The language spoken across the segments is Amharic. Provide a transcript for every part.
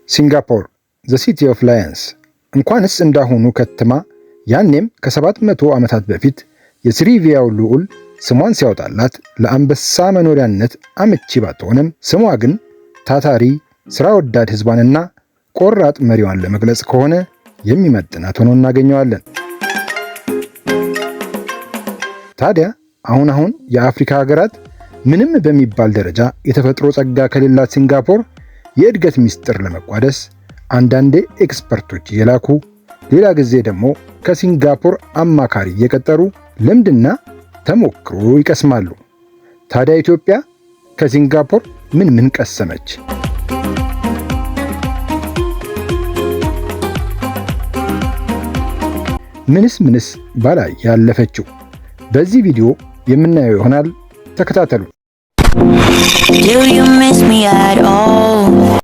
ሲንጋፖር ዘ ሲቲ ኦፍ ላየንስ እንኳንስ እንዳሁኑ ከትማ ያኔም ከ700 ዓመታት በፊት የስሪቪያው ልዑል ስሟን ሲያወጣላት ለአንበሳ መኖሪያነት አመቺ ባትሆንም ስሟ ግን ታታሪ ስራ ወዳድ ህዝቧንና ቆራጥ መሪዋን ለመግለጽ ከሆነ የሚመጥናት ሆኖ እናገኘዋለን። ታዲያ አሁን የአፍሪካ ሀገራት ምንም በሚባል ደረጃ የተፈጥሮ ጸጋ ከሌላት ሲንጋፖር የእድገት ምስጢር ለመቋደስ አንዳንዴ ኤክስፐርቶች እየላኩ ሌላ ጊዜ ደግሞ ከሲንጋፖር አማካሪ እየቀጠሩ ልምድና ተሞክሮ ይቀስማሉ። ታዲያ ኢትዮጵያ ከሲንጋፖር ምን ቀሰመች? ምንስ ባላይ ያለፈችው? በዚህ ቪዲዮ የምናየው ይሆናል። ተከታተሉ። Do you miss me at all?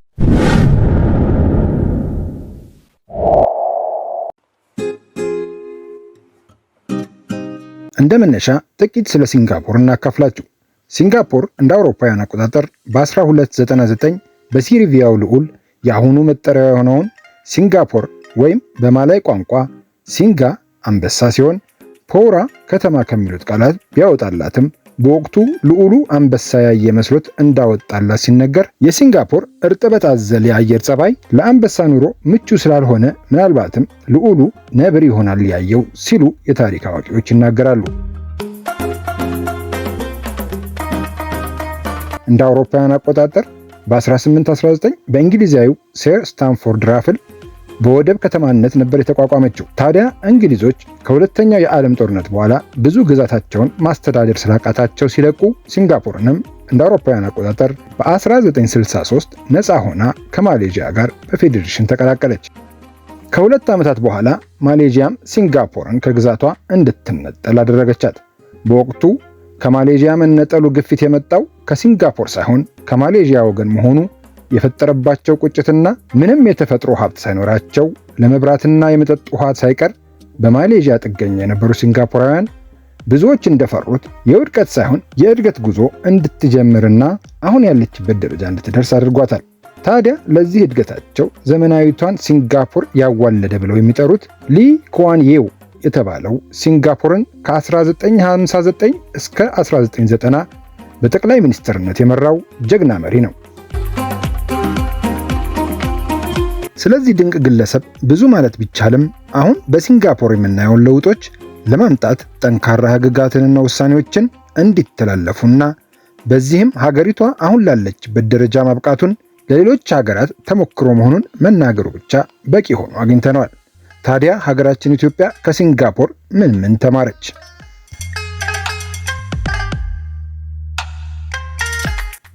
እንደ መነሻ ጥቂት ስለ ሲንጋፖር እናካፍላችሁ። ሲንጋፖር እንደ አውሮፓውያን አቆጣጠር በ1299 በሲሪቪያው ልዑል የአሁኑ መጠሪያ የሆነውን ሲንጋፖር ወይም በማላይ ቋንቋ ሲንጋ አንበሳ ሲሆን ፖራ ከተማ ከሚሉት ቃላት ቢያወጣላትም በወቅቱ ልዑሉ አንበሳ ያየ መስሎት እንዳወጣላት ሲነገር የሲንጋፖር እርጥበት አዘል የአየር ጸባይ ለአንበሳ ኑሮ ምቹ ስላልሆነ ምናልባትም ልዑሉ ነብር ይሆናል ያየው ሲሉ የታሪክ አዋቂዎች ይናገራሉ። እንደ አውሮፓውያን አቆጣጠር በ1819 በእንግሊዛዊው ሴር ስታንፎርድ ራፍል በወደብ ከተማነት ነበር የተቋቋመችው። ታዲያ እንግሊዞች ከሁለተኛው የዓለም ጦርነት በኋላ ብዙ ግዛታቸውን ማስተዳደር ስላቃታቸው ሲለቁ ሲንጋፖርንም እንደ አውሮፓውያን አቆጣጠር በ1963 ነፃ ሆና ከማሌዥያ ጋር በፌዴሬሽን ተቀላቀለች። ከሁለት ዓመታት በኋላ ማሌዥያም ሲንጋፖርን ከግዛቷ እንድትነጠል አደረገቻት። በወቅቱ ከማሌዥያ መነጠሉ ግፊት የመጣው ከሲንጋፖር ሳይሆን ከማሌዥያ ወገን መሆኑ የፈጠረባቸው ቁጭትና ምንም የተፈጥሮ ሀብት ሳይኖራቸው ለመብራትና የመጠጥ ውሃ ሳይቀር በማሌዥያ ጥገኛ የነበሩ ሲንጋፖራውያን ብዙዎች እንደፈሩት የውድቀት ሳይሆን የእድገት ጉዞ እንድትጀምርና አሁን ያለችበት ደረጃ እንድትደርስ አድርጓታል። ታዲያ ለዚህ እድገታቸው ዘመናዊቷን ሲንጋፖር ያዋለደ ብለው የሚጠሩት ሊ ኩዋን ዬው የተባለው ሲንጋፖርን ከ1959 እስከ 1990 በጠቅላይ ሚኒስትርነት የመራው ጀግና መሪ ነው። ስለዚህ ድንቅ ግለሰብ ብዙ ማለት ቢቻልም አሁን በሲንጋፖር የምናየውን ለውጦች ለማምጣት ጠንካራ ህግጋትንና ውሳኔዎችን እንዲተላለፉና በዚህም ሀገሪቷ አሁን ላለችበት ደረጃ ማብቃቱን ለሌሎች ሀገራት ተሞክሮ መሆኑን መናገሩ ብቻ በቂ ሆኖ አግኝተነዋል። ታዲያ ሀገራችን ኢትዮጵያ ከሲንጋፖር ምን ተማረች?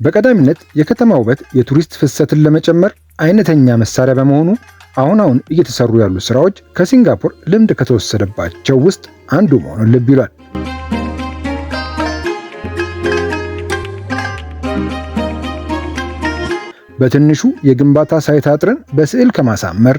በቀዳሚነት የከተማ ውበት የቱሪስት ፍሰትን ለመጨመር አይነተኛ መሳሪያ በመሆኑ አሁን እየተሰሩ ያሉ ስራዎች ከሲንጋፖር ልምድ ከተወሰደባቸው ውስጥ አንዱ መሆኑን ልብ ይሏል። በትንሹ የግንባታ ሳይት አጥርን በስዕል ከማሳመር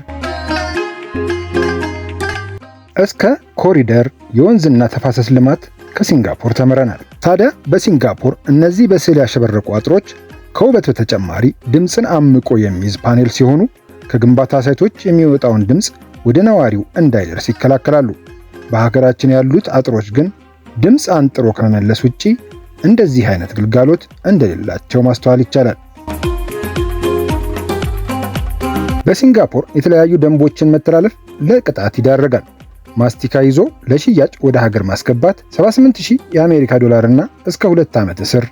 እስከ ኮሪደር የወንዝና ተፋሰስ ልማት ከሲንጋፖር ተምረናል። ታዲያ በሲንጋፖር እነዚህ በስዕል ያሸበረቁ አጥሮች ከውበት በተጨማሪ ድምፅን አምቆ የሚይዝ ፓኔል ሲሆኑ ከግንባታ ሳይቶች የሚወጣውን ድምፅ ወደ ነዋሪው እንዳይደርስ ይከላከላሉ። በሀገራችን ያሉት አጥሮች ግን ድምፅ አንጥሮ ከመመለስ ውጪ እንደዚህ አይነት ግልጋሎት እንደሌላቸው ማስተዋል ይቻላል። በሲንጋፖር የተለያዩ ደንቦችን መተላለፍ ለቅጣት ይዳረጋል። ማስቲካ ይዞ ለሽያጭ ወደ ሀገር ማስገባት 78000 የአሜሪካ ዶላር እና እስከ 2 ዓመት እስር፣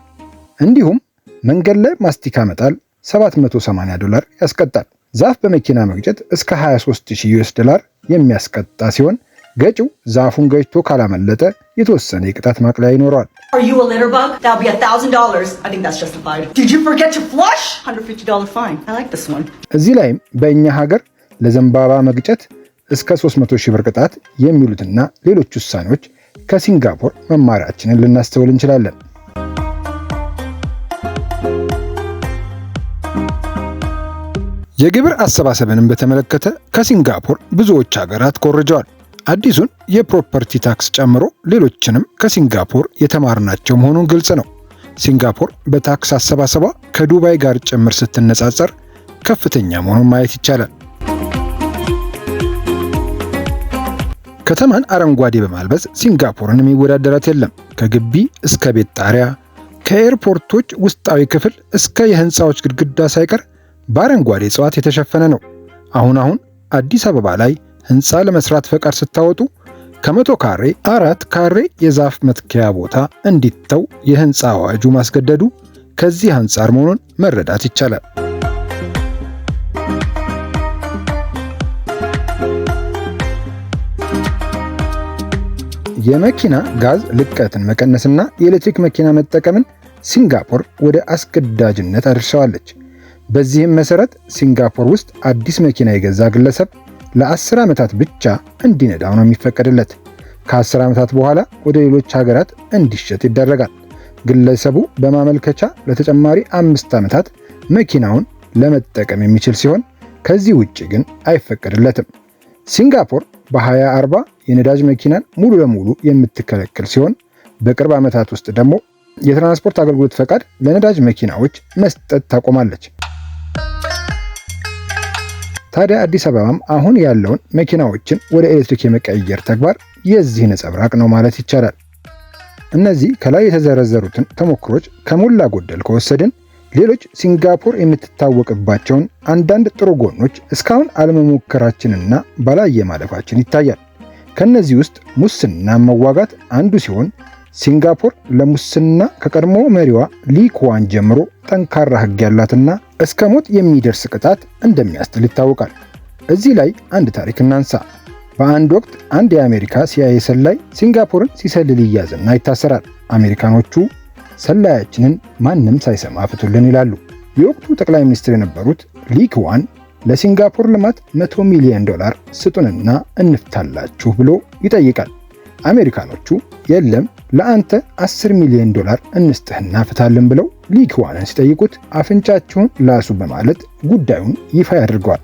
እንዲሁም መንገድ ላይ ማስቲካ መጣል $780 ያስቀጣል። ዛፍ በመኪና መግጨት እስከ $23000 የሚያስቀጣ ሲሆን ገጪው ዛፉን ገጭቶ ካላመለጠ የተወሰነ የቅጣት ማቅለያ ይኖረዋል። Are you a litter bug? That'll be $1,000. I think that's justified. Did you forget to flush? $150 fine. I like this one. እዚህ ላይም በእኛ ሀገር ለዘንባባ መግጨት እስከ 300,000 ብር ቅጣት የሚሉትና ሌሎች ውሳኔዎች ከሲንጋፖር መማራችንን ልናስተውል እንችላለን። የግብር አሰባሰብንም በተመለከተ ከሲንጋፖር ብዙዎች ሀገራት ኮርጀዋል። አዲሱን የፕሮፐርቲ ታክስ ጨምሮ ሌሎችንም ከሲንጋፖር የተማርናቸው መሆኑን ግልጽ ነው። ሲንጋፖር በታክስ አሰባሰቧ ከዱባይ ጋር ጭምር ስትነጻጸር ከፍተኛ መሆኑን ማየት ይቻላል። ከተማን አረንጓዴ በማልበስ ሲንጋፖርን የሚወዳደራት የለም። ከግቢ እስከ ቤት ጣሪያ፣ ከኤርፖርቶች ውስጣዊ ክፍል እስከ የህንፃዎች ግድግዳ ሳይቀር በአረንጓዴ እጽዋት የተሸፈነ ነው። አሁን አዲስ አበባ ላይ ህንፃ ለመስራት ፈቃድ ስታወጡ ከ100 ካሬ 4 ካሬ የዛፍ መትከያ ቦታ እንዲተው የህንፃ አዋጁ ማስገደዱ ከዚህ አንጻር መሆኑን መረዳት ይቻላል። የመኪና ጋዝ ልቀትን መቀነስና የኤሌክትሪክ መኪና መጠቀምን ሲንጋፖር ወደ አስገዳጅነት አድርሰዋለች። በዚህም መሰረት ሲንጋፖር ውስጥ አዲስ መኪና የገዛ ግለሰብ ለ10 ዓመታት ብቻ እንዲነዳው ነው የሚፈቀድለት። ከ10 ዓመታት በኋላ ወደ ሌሎች ሀገራት እንዲሸጥ ይደረጋል። ግለሰቡ በማመልከቻ ለተጨማሪ 5 ዓመታት መኪናውን ለመጠቀም የሚችል ሲሆን ከዚህ ውጪ ግን አይፈቀድለትም። ሲንጋፖር በ2040 የነዳጅ መኪናን ሙሉ ለሙሉ የምትከለክል ሲሆን በቅርብ ዓመታት ውስጥ ደግሞ የትራንስፖርት አገልግሎት ፈቃድ ለነዳጅ መኪናዎች መስጠት ታቆማለች። ታዲያ አዲስ አበባም አሁን ያለውን መኪናዎችን ወደ ኤሌክትሪክ የመቀየር ተግባር የዚህ ነጸብራቅ ነው ማለት ይቻላል። እነዚህ ከላይ የተዘረዘሩትን ተሞክሮች ከሞላ ጎደል ከወሰድን ሌሎች ሲንጋፖር የምትታወቅባቸውን አንዳንድ ጥሩ ጎኖች እስካሁን አለመሞከራችንና ባላየ ማለፋችን ይታያል። ከነዚህ ውስጥ ሙስና መዋጋት አንዱ ሲሆን ሲንጋፖር ለሙስና ከቀድሞ መሪዋ ሊ ኩዋን ጀምሮ ጠንካራ ሕግ ያላትና እስከ ሞት የሚደርስ ቅጣት እንደሚያስጥል ይታወቃል። እዚህ ላይ አንድ ታሪክ እናንሳ። በአንድ ወቅት አንድ የአሜሪካ ሲአይኤ ሰላይ ሲንጋፖርን ሲሰልል ይያዝና ይታሰራል። አሜሪካኖቹ ሰላያችንን ማንም ሳይሰማ ፍቱልን ይላሉ። የወቅቱ ጠቅላይ ሚኒስትር የነበሩት ሊ ኩዋን ለሲንጋፖር ልማት $100 ሚሊዮን ስጡንና እንፍታላችሁ ብሎ ይጠይቃል። አሜሪካኖቹ የለም ለአንተ $10 ሚሊዮን እንስጥህና ፍታልን ብለው ሊ ኩዋንን ሲጠይቁት አፍንጫችሁን ላሱ በማለት ጉዳዩን ይፋ ያደርገዋል።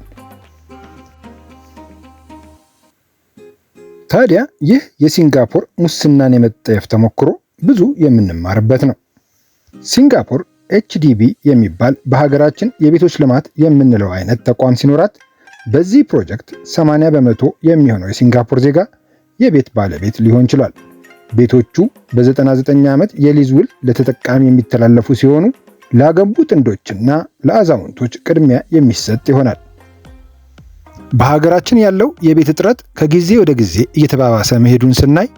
ታዲያ ይህ የሲንጋፖር ሙስናን የመጠየፍ ተሞክሮ ብዙ የምንማርበት ነው። ሲንጋፖር HDB የሚባል በሀገራችን የቤቶች ልማት የምንለው አይነት ተቋም ሲኖራት በዚህ ፕሮጀክት 80% የሚሆነው የሲንጋፖር ዜጋ የቤት ባለቤት ሊሆን ይችላል። ቤቶቹ በ99 ዓመት የሊዝ ውል ለተጠቃሚ የሚተላለፉ ሲሆኑ ላገቡ ጥንዶችና ለአዛውንቶች ቅድሚያ የሚሰጥ ይሆናል። በሀገራችን ያለው የቤት እጥረት ከጊዜ ወደ ጊዜ እየተባባሰ መሄዱን ስናይ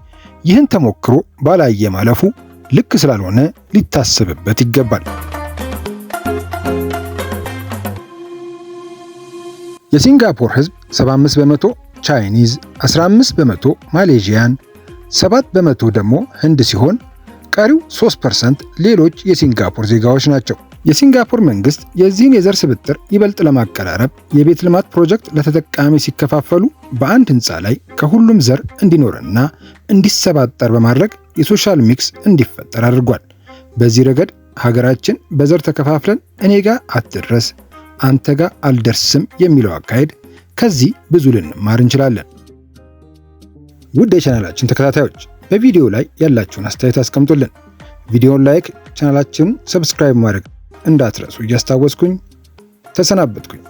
ይህን ተሞክሮ ባላየ ማለፉ ልክ ስላልሆነ ሊታሰብበት ይገባል። የሲንጋፖር ሕዝብ 75% ቻይኒዝ፣ 15% ማሌዥያን፣ 7% ደግሞ ህንድ ሲሆን ቀሪው 3% ሌሎች የሲንጋፖር ዜጋዎች ናቸው። የሲንጋፖር መንግስት የዚህን የዘር ስብጥር ይበልጥ ለማቀራረብ የቤት ልማት ፕሮጀክት ለተጠቃሚ ሲከፋፈሉ በአንድ ህንፃ ላይ ከሁሉም ዘር እንዲኖርና እንዲሰባጠር በማድረግ የሶሻል ሚክስ እንዲፈጠር አድርጓል። በዚህ ረገድ ሀገራችን በዘር ተከፋፍለን እኔ ጋር አትድረስ አንተ ጋር አልደርስም የሚለው አካሄድ ከዚህ ብዙ ልንማር እንችላለን። ውድ የቻናላችን ተከታታዮች በቪዲዮ ላይ ያላችሁን አስተያየት አስቀምጡልን። ቪዲዮውን ላይክ፣ ቻናላችንን ሰብስክራይብ ማድረግ እንዳትረሱ እያስታወስኩኝ ተሰናበትኩኝ።